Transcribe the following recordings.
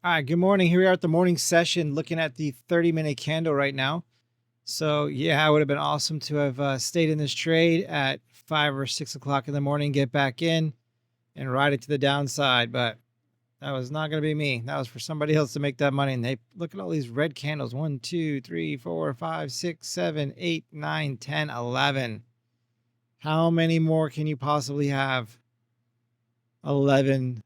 All right, good morning. Here we are at the morning session looking at the 30-minute candle right now. So, yeah, it would have been awesome to have stayed in this trade at 5 or 6 o'clock in the morning, get back in and ride it to the downside. But that was not going to be me. That was for somebody else to make that money. And they look at all these red candles 1, 2, 3, 4, 5, 6, 7, 8, 9, 10, 11. How many more can you possibly have? 11,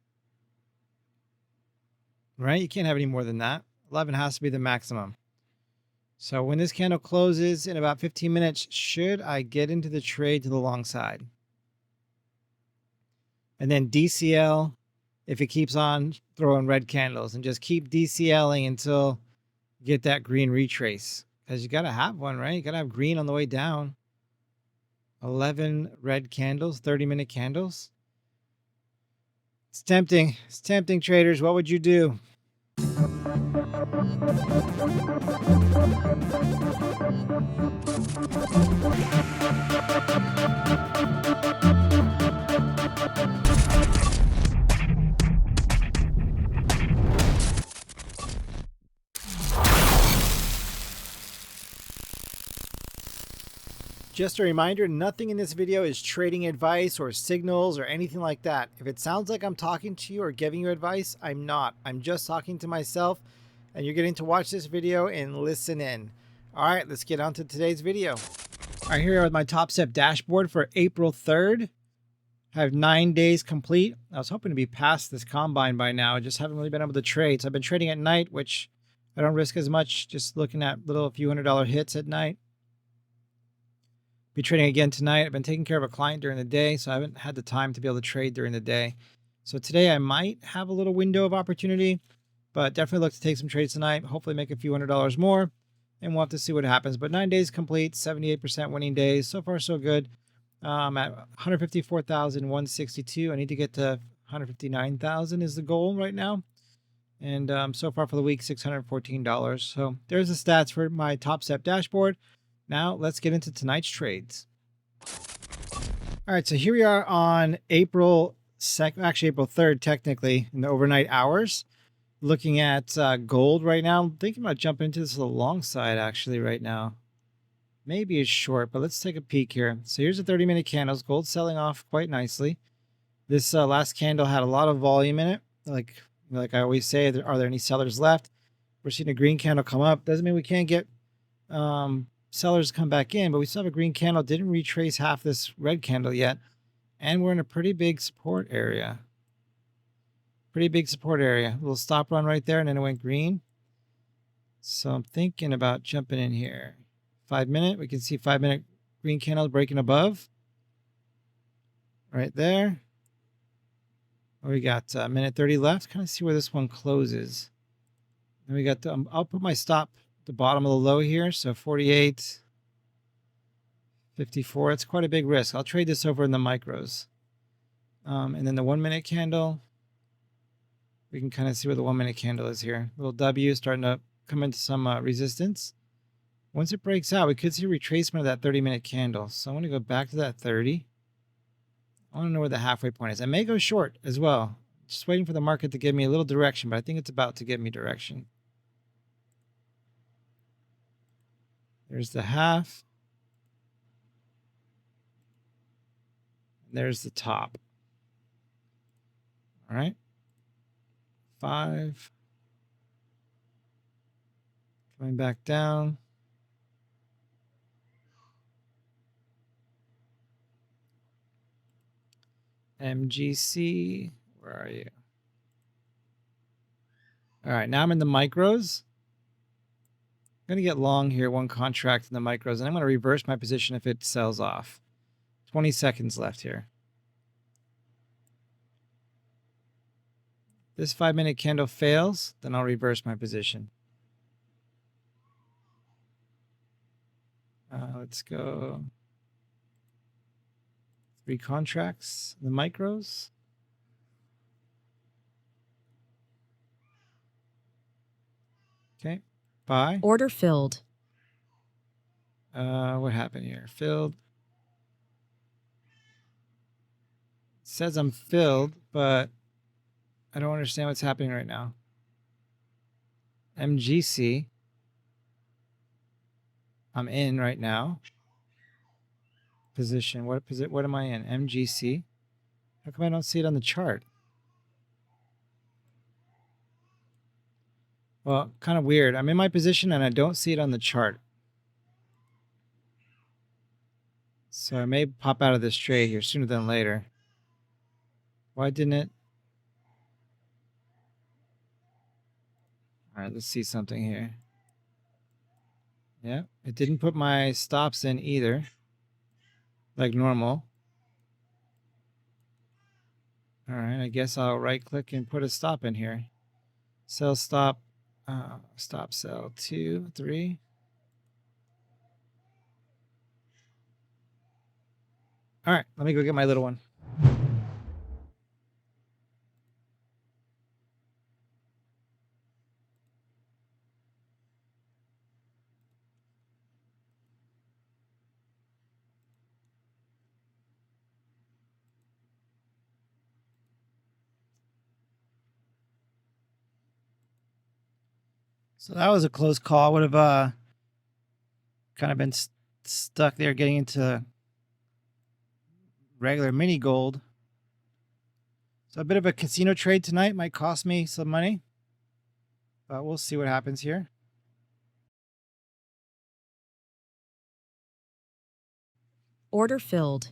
right? You can't have any more than that. 11 has to be the maximum. So when this candle closes in about 15 minutes, should I get into the trade to the long side? And then DCL if it keeps on throwing red candles, and just keep DCLing until you get that green retrace, because you got to have one, right? You got to have green on the way down. 11 red candles, 30-minute candles. It's tempting. It's tempting, traders. What would you do? Just a reminder, nothing in this video is trading advice or signals or anything like that. If it sounds like I'm talking to you or giving you advice, I'm not. I'm just talking to myself, and you're getting to watch this video and listen in. All right, let's get on to today's video. All right, here with my Topstep dashboard for April 3rd. I have 9 days complete. I was hoping to be past this combine by now. I just haven't really been able to trade. So I've been trading at night, which I don't risk as much, just looking at little few $100 hits at night. Be trading again tonight. I've been taking care of a client during the day, so I haven't had the time to be able to trade during the day. So today I might have a little window of opportunity, but definitely look to take some trades tonight. Hopefully make a few $100 more, and we'll have to see what happens. But 9 days complete, 78% winning days. So far, so good. I'm at 154,162. I need to get to 159,000 is the goal right now. And so far for the week, $614. So there's the stats for my Topstep dashboard. Now let's get into tonight's trades. All right, so here we are on April 2nd, actually April 3rd, technically, in the overnight hours. Looking at gold right now. I'm thinking about jumping into this a long side actually right now. Maybe it's short, but let's take a peek here. So here's the 30-minute candles. Gold selling off quite nicely. This last candle had a lot of volume in it. Like I always say, are there any sellers left? We're seeing a green candle come up. Doesn't mean we can't get sellers come back in, but we still have a green candle. Didn't retrace half this red candle yet. And we're in a pretty big support area. Pretty big support area. A little stop run right there, and then it went green. So I'm thinking about jumping in here. 5 minute, we can see 5 minute green candle breaking above. Right there. We got a minute 30 left. Kind of see where this one closes. And we got the, I'll put my stop at the bottom of the low here. So 48, 54. It's quite a big risk. I'll trade this over in the micros. And then the 1 minute candle. We can kind of see where the 1 minute candle is here. Little W starting to come into some resistance. Once it breaks out, we could see retracement of that 30-minute candle. So I want to go back to that 30. I want to know where the halfway point is. I may go short as well. Just waiting for the market to give me a little direction, but I think it's about to give me direction. There's the half. And there's the top. All right. 5. Coming back down. MGC, where are you? All right, now I'm in the micros. I'm going to get long here, one contract in the micros, and I'm going to reverse my position if it sells off. 20 seconds left here. This 5 minute candle fails, then I'll reverse my position. Let's go 3 contracts, the micros. Okay, buy. Order filled. What happened here? Filled. It says I'm filled, but I don't understand what's happening right now. MGC. I'm in right now. Position. What am I in? MGC. How come I don't see it on the chart? Well, kind of weird. I'm in my position and I don't see it on the chart. So I may pop out of this trade here sooner than later. Why didn't it? All right, let's see something here. Yeah, it didn't put my stops in either, like normal. All right, I guess I'll right click and put a stop in here. Sell stop, stop sell 2, 3. All right, let me go get my little one. So that was a close call. Would have kind of been stuck there getting into regular mini gold. So a bit of a casino trade tonight might cost me some money, but we'll see what happens here. Order filled.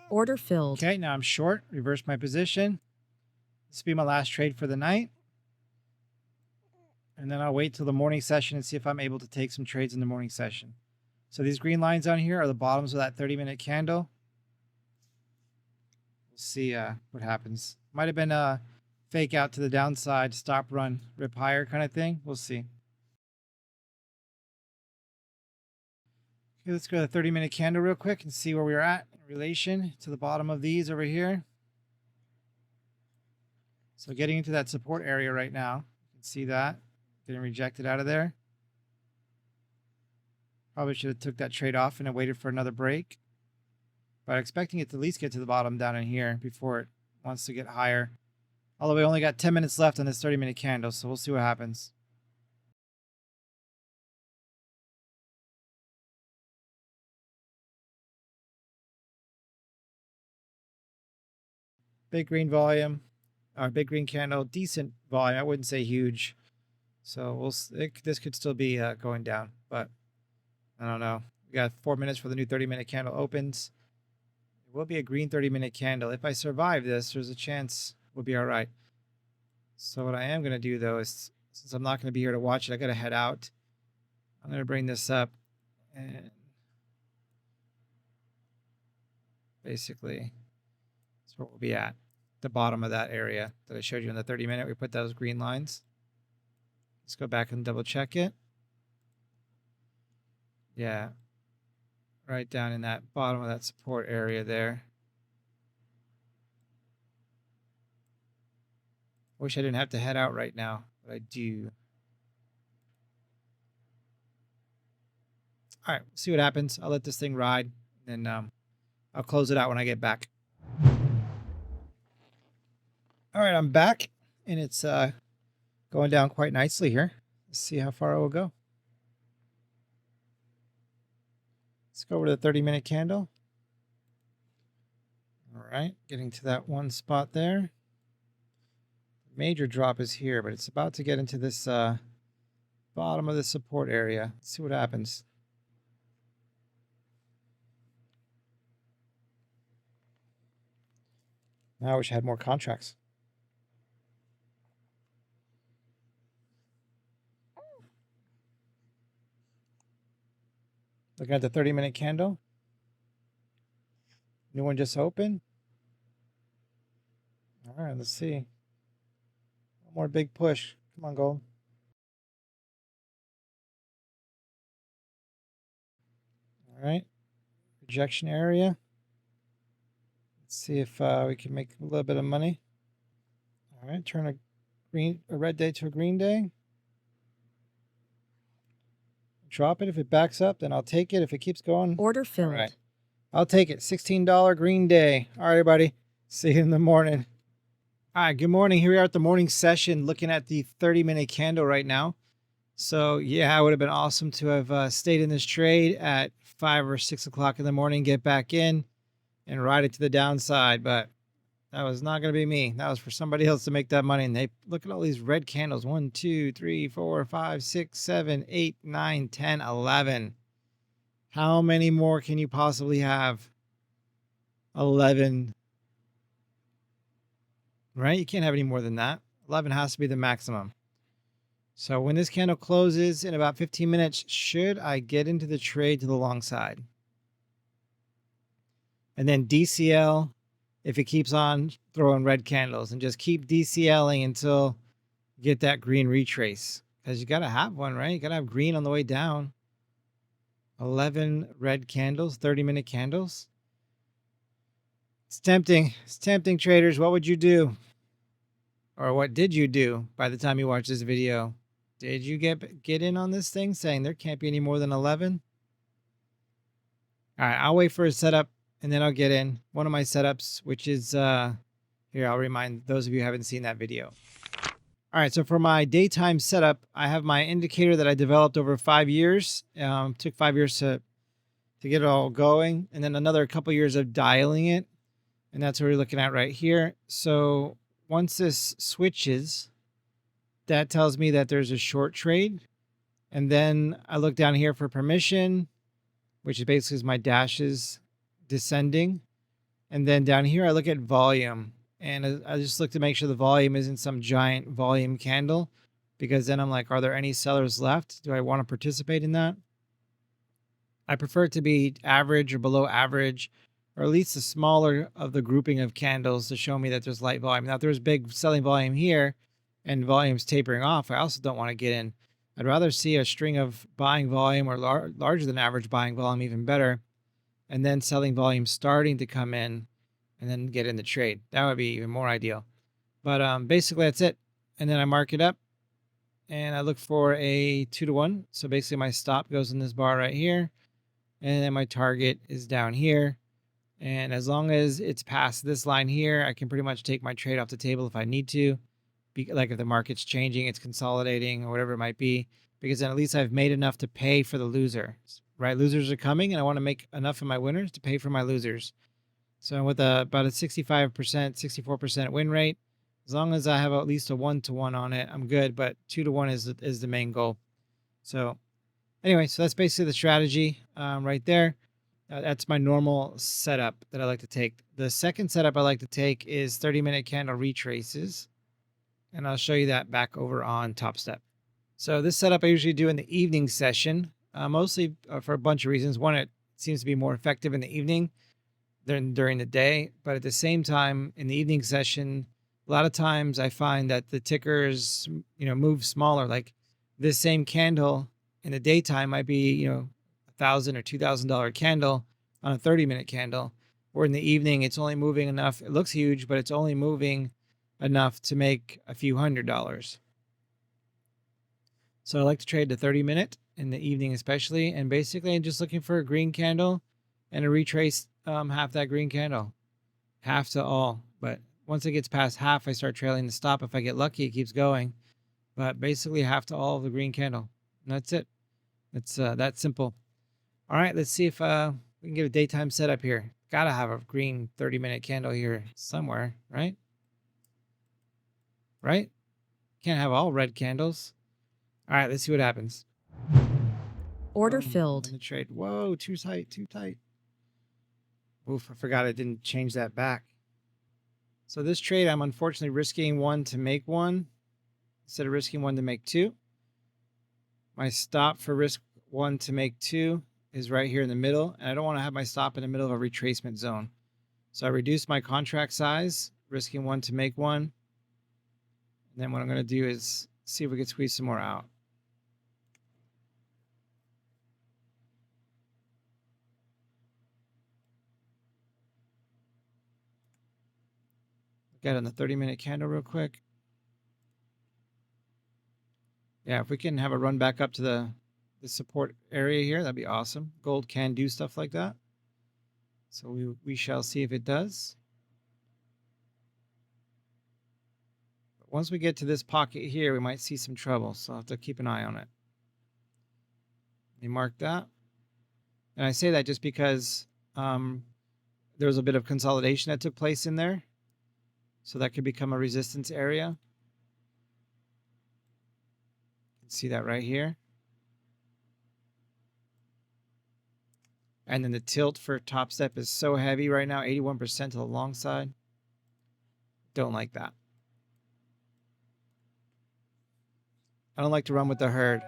Order filled. Okay, now I'm short. Reverse my position. This will be my last trade for the night. And then I'll wait till the morning session and see if I'm able to take some trades in the morning session. So these green lines on here are the bottoms of that 30-minute candle. We'll see what happens. Might have been a fake out to the downside, stop, run, rip higher kind of thing. We'll see. Okay, let's go to the 30-minute candle real quick and see where we're at in relation to the bottom of these over here. So getting into that support area right now. You can see that. Getting rejected out of there. Probably should have took that trade off and waited for another break. But expecting it to at least get to the bottom down in here before it wants to get higher. Although we only got 10 minutes left on this 30-minute candle, so we'll see what happens. Big green volume, or big green candle, decent volume. I wouldn't say huge. So this could still be going down, but I don't know. We got 4 minutes for the new 30-minute candle opens. It will be a green 30-minute candle. If I survive this, there's a chance we'll be all right. So what I am going to do, though, is since I'm not going to be here to watch it, I got to head out. I'm going to bring this up and basically that's where we'll be at. The bottom of that area that I showed you in the 30-minute. We put those green lines. Let's go back and double check it. Yeah. Right down in that bottom of that support area there. Wish I didn't have to head out right now, but I do. All right, see what happens. I'll let this thing ride, and I'll close it out when I get back. All right, I'm back, and it's going down quite nicely here. Let's see how far it will go. Let's go over to the 30-minute candle. All right, getting to that one spot there. Major drop is here, but it's about to get into this bottom of the support area. Let's see what happens. Now I wish I had more contracts. Looking at the 30-minute candle. New one just opened. All right, let's see. One more big push. Come on, gold. All right. Rejection area. Let's see if we can make a little bit of money. All right, turn a red day to a green day. Drop it. If it backs up, then I'll take it. If it keeps going. Order filled. All right. I'll take it. $16 green day. All right, everybody. See you in the morning. All right, good morning. Here we are at the morning session looking at the 30-minute candle right now. So, yeah, it would have been awesome to have stayed in this trade at 5 or 6 o'clock in the morning, get back in and ride it to the downside. But that was not going to be me. That was for somebody else to make that money. And they look at all these red candles 1, 2, 3, 4, 5, 6, 7, 8, 9, 10, 11. How many more can you possibly have? 11, right? You can't have any more than that. 11 has to be the maximum. So when this candle closes in about 15 minutes, should I get into the trade to the long side? And then DCL if it keeps on throwing red candles, and just keep DCLing until you get that green retrace. Because you got to have one, right? You got to have green on the way down. 11 red candles, 30-minute candles. It's tempting. It's tempting, traders. What would you do? Or what did you do by the time you watched this video? Did you get in on this thing saying there can't be any more than 11? All right, I'll wait for a setup and then I'll get in. One of my setups, which is here, I'll remind those of you who haven't seen that video. All right, so for my daytime setup, I have my indicator that I developed over 5 years. Took 5 years to get it all going, and then another couple years of dialing it, and that's what we're looking at right here. So once this switches, that tells me that there's a short trade, and then I look down here for permission, which is basically my dashes descending, and then down here I look at volume. And I just look to make sure the volume isn't some giant volume candle, because then I'm like, are there any sellers left? Do I want to participate in that? I prefer it to be average or below average, or at least the smaller of the grouping of candles to show me that there's light volume. Now, if there's big selling volume here and volume's tapering off, I also don't want to get in. I'd rather see a string of buying volume or larger than average buying volume, even better, and then selling volume starting to come in, and then get in the trade. That would be even more ideal. But basically that's it. And then I mark it up and I look for a 2-to-1. So basically my stop goes in this bar right here, and then my target is down here. And as long as it's past this line here, I can pretty much take my trade off the table if I need to. Like if the market's changing, it's consolidating or whatever it might be, because then at least I've made enough to pay for the loser, right? Losers are coming and I want to make enough of my winners to pay for my losers. So with about a 65%, 64% win rate, as long as I have at least a 1-to-1 on it, I'm good. But 2-to-1 is the main goal. So anyway, so that's basically the strategy right there. That's my normal setup that I like to take. The second setup I like to take is 30-minute candle retraces. And I'll show you that back over on Topstep. So this setup I usually do in the evening session, mostly for a bunch of reasons. One, it seems to be more effective in the evening than during the day. But at the same time, in the evening session, a lot of times I find that the tickers, move smaller. Like this same candle in the daytime might be, $1,000 or $2,000 candle on a 30-minute candle. Or in the evening, it's only moving enough. It looks huge, but it's only moving enough to make a few $100s. So I like to trade the 30-minute in the evening, especially. And basically, I'm just looking for a green candle and a retrace half that green candle, half to all. But once it gets past half, I start trailing the stop. If I get lucky, it keeps going. But basically, half to all of the green candle. And that's it. It's that simple. All right, let's see if we can get a daytime setup here. Gotta have a green 30-minute candle here somewhere, right? Right? Can't have all red candles. All right, let's see what happens. Order Boom, filled. in the trade. Whoa, too tight, too tight. Oof, I forgot I didn't change that back. So this trade, I'm unfortunately risking 1 to make 1 instead of risking 1 to make 2. My stop for risk 1 to make 2 is right here in the middle, and I don't want to have my stop in the middle of a retracement zone. So I reduce my contract size, risking 1 to make 1. And then what I'm going to do is see if we can squeeze some more out. Get on the 30-minute candle real quick. Yeah, if we can have a run back up to the support area here, that'd be awesome. Gold can do stuff like that. So we shall see if it does. Once we get to this pocket here, we might see some trouble, so I'll have to keep an eye on it. Let me mark that. And I say that just because there was a bit of consolidation that took place in there. So that could become a resistance area. You can see that right here. And then the tilt for Topstep is so heavy right now, 81% to the long side. Don't like that. I don't like to run with the herd.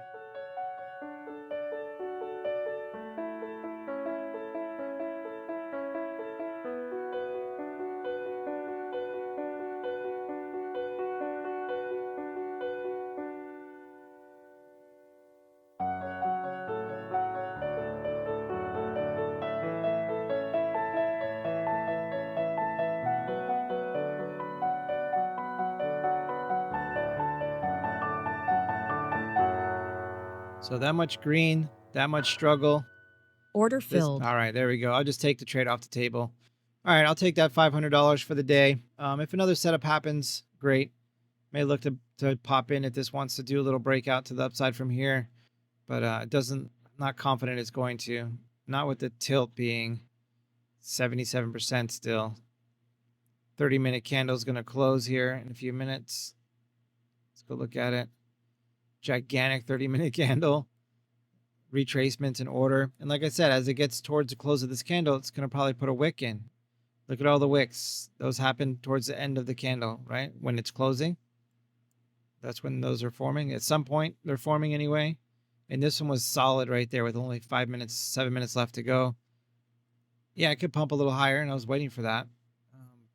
So that much green, that much struggle. Order filled. All right, there we go. I'll just take the trade off the table. All right, I'll take that $500 for the day. If another setup happens, great. May look to pop in if this wants to do a little breakout to the upside from here, but it doesn't. Not confident it's going to. Not with the tilt being 77% still. 30-minute candle is going to close here in a few minutes. Let's go look at it. Gigantic 30-minute candle. Retracements in order. And like I said, as it gets towards the close of this candle, it's going to probably put a wick in. Look at all the wicks. Those happen towards the end of the candle, right? When it's closing. That's when those are forming. At some point, they're forming anyway. And this one was solid right there with only 7 minutes left to go. Yeah, it could pump a little higher, and I was waiting for that.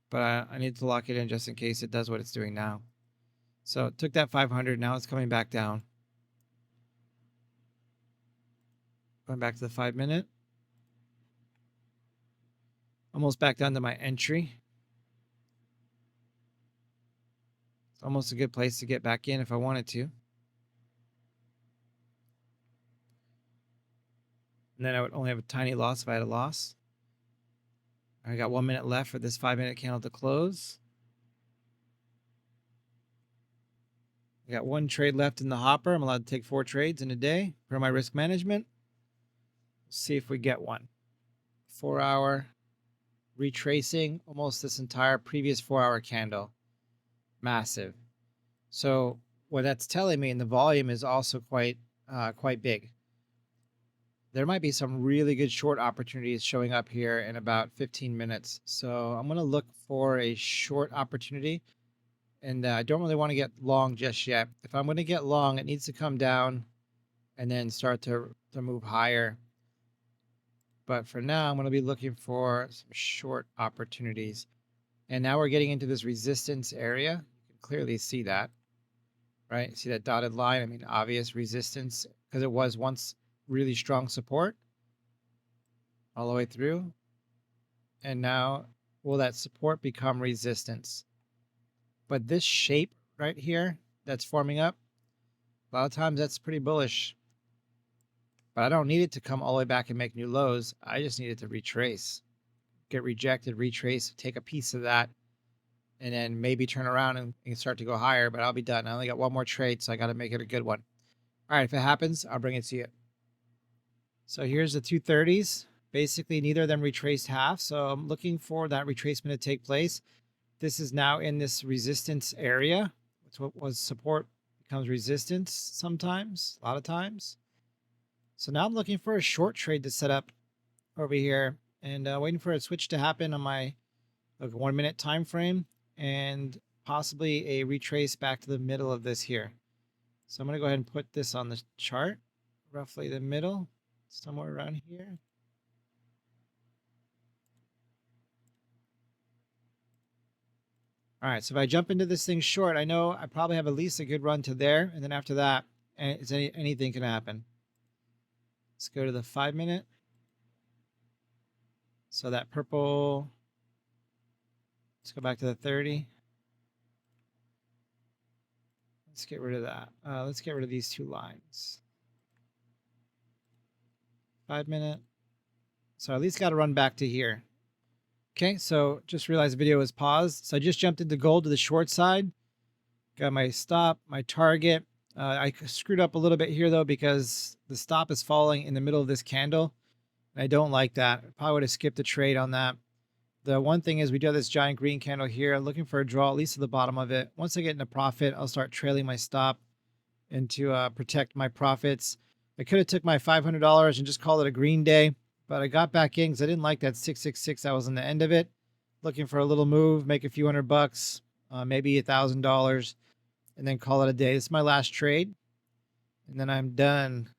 But I need to lock it in just in case it does what it's doing now. So it took that 500. Now it's coming back down. Going back to the 5 minute. Almost back down to my entry. It's almost a good place to get back in if I wanted to. And then I would only have a tiny loss if I had a loss. I got 1 minute left for this 5 minute candle to close. I got one trade left in the hopper. I'm allowed to take 4 trades in a day for my risk management. Let's see if we get one. 4 hour retracing almost this entire previous 4 hour candle. Massive. So what that's telling me, and the volume is also quite big. There might be some really good short opportunities showing up here in about 15 minutes. So I'm going to look for a short opportunity. And I don't really want to get long just yet. If I'm going to get long, it needs to come down and then start to move higher. But for now, I'm going to be looking for some short opportunities. And now we're getting into this resistance area. You can clearly see that, right? See that dotted line? I mean, obvious resistance because it was once really strong support all the way through. And now will that support become resistance? But this shape right here that's forming up, a lot of times that's pretty bullish. But I don't need it to come all the way back and make new lows. I just need it to retrace. Get rejected, retrace, take a piece of that, and then maybe turn around and start to go higher, but I'll be done. I only got one more trade, so I got to make it a good one. All right, if it happens, I'll bring it to you. So here's the 230s. Basically, neither of them retraced half, so I'm looking for that retracement to take place. This is now in this resistance area. It's what was support becomes resistance sometimes, a lot of times. So now I'm looking for a short trade to set up over here and waiting for a switch to happen on my 1 minute time frame and possibly a retrace back to the middle of this here. So I'm going to go ahead and put this on the chart, roughly the middle, somewhere around here. All right, so if I jump into this thing short, I know I probably have at least a good run to there, and then after that, anything can happen. Let's go to the 5 minute. So that purple, let's go back to the 30. Let's get rid of that. Let's get rid of these two lines. 5 minute. So at least got to run back to here. Okay, so just realized the video was paused. So I just jumped into gold to the short side. Got my stop, my target. I screwed up a little bit here though because the stop is falling in the middle of this candle. And I don't like that. Probably would have skipped a trade on that. The one thing is we do have this giant green candle here. I'm looking for a draw at least to the bottom of it. Once I get into profit, I'll start trailing my stop and to protect my profits. I could have took my $500 and just called it a green day, but I got back in because I didn't like that 666 that was on the end of it. Looking for a little move, make a few $100, maybe $1,000, and then call it a day. This is my last trade, and then I'm done.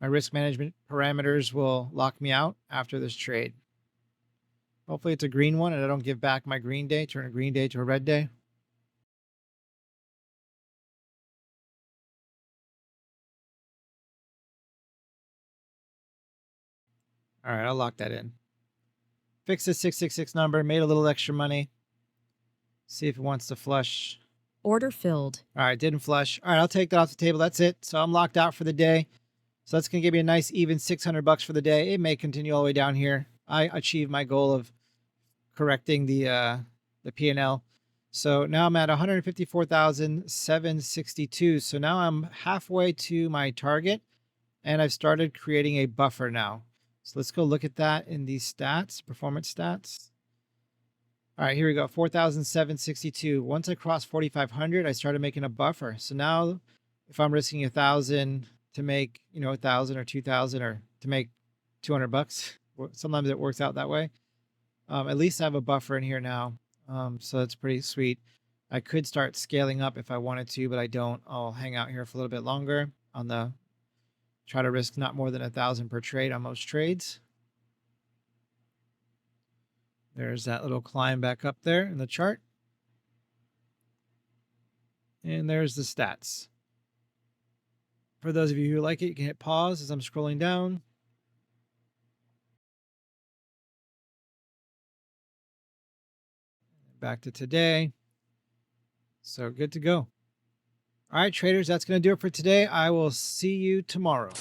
My risk management parameters will lock me out after this trade. Hopefully it's a green one and I don't give back my green day, turn a green day to a red day. All right, I'll lock that in. Fix the 666 number, made a little extra money. See if it wants to flush. Order filled. All right, didn't flush. All right, I'll take that off the table. That's it. So I'm locked out for the day. So that's going to give me a nice even $600 for the day. It may continue all the way down here. I achieved my goal of correcting the P&L. So now I'm at 154,762. So now I'm halfway to my target and I've started creating a buffer now. So let's go look at that in these stats, performance stats. All right, here we go, 4,762. Once I crossed 4,500, I started making a buffer. So now if I'm risking 1,000 to make, 1,000 or 2,000 or to make $200, sometimes it works out that way. At least I have a buffer in here now. So that's pretty sweet. I could start scaling up if I wanted to, but I don't. I'll hang out here for a little bit longer on the try to risk not more than 1,000 per trade on most trades. There's that little climb back up there in the chart. And there's the stats. For those of you who like it, you can hit pause as I'm scrolling down. Back to today. So good to go. All right, traders, that's going to do it for today. I will see you tomorrow.